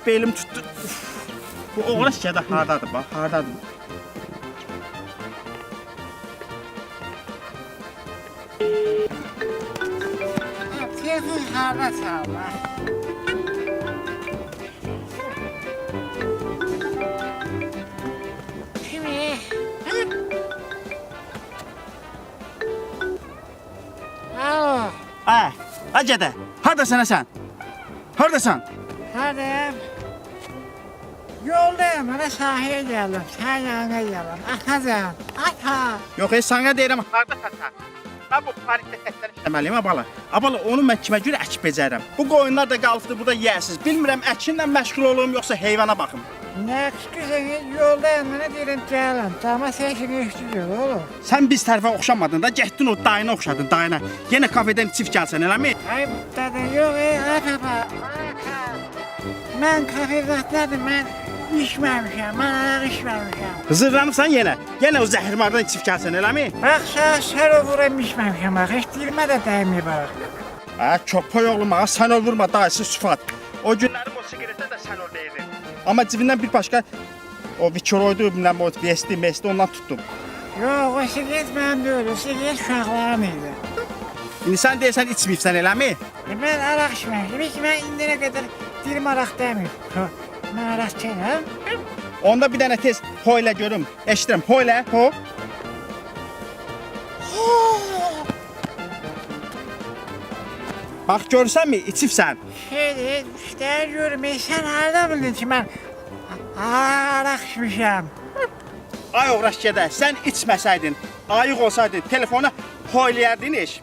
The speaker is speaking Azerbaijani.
belim tutdu. Bu oğlan şəkədə hardadır bax, hardadır? Telefon harda çalma? Kimi? Alo, Gədə, hardasan sən? Hardasan? hardayım? Yoldayım, bana sahaya geldim, sen yanına geldim. Atacan, ata. Yox, sənə deyirəm, hardasan sən? Mən bu Parisdə təkrar işləməliyim, abala. Abala, onu mən kimə görə əkib becərəm? Bu qoyunlar da qalıbdı, bu da yiyəsiz. Bilmirəm, əkinlə məşğul olum, yoxsa heyvana baxım. Ne kızın yoldayım, bana dedim gelin. Ama sesini istiyor oğlum. Sən biz tərəfə oxşamadın da, getdin o dayına oxşadın, dayına. Yenə kafedən çift gəlsən, eləmi? Ay dedin yok ataba. Ben kafirdatladım, ben içmemişim, ben ayak içmemişim. Hızırlanırsan yenə. Yenə o zəhirmardan çift gəlsən, eləmi? Bak sana sarı vuram içmemişim bak, hiç dilime de değmiyor bak. Köpək oğlum, sən ol vurma, dayısı süfat. O günlərim o sigaretə də sən ol deyirdin. Amma cibindən bir başqa o Vikoroydu, bilmem o vesti, mesti ondan tutdum. Yok o sigaret benim değil, o sigaret uşakların idi. İndi sən deyirsən içməyibsən, eləmi? Ben arak içmemişim, hiç ben indire kadar dilim arak demiyor. Ben arak içerim. Onda bir dənə tez ho ilə görüm. Eşidirəm, ho ilə, ho. Bax görsənmi, içibsən. Şeydi, işte görmeyi sen nerede bildin ki ben arak içmişim. Ay oğraş gedə, sən içməsəydin, ayıq olsaydın, telefona ho eləyərdin iş.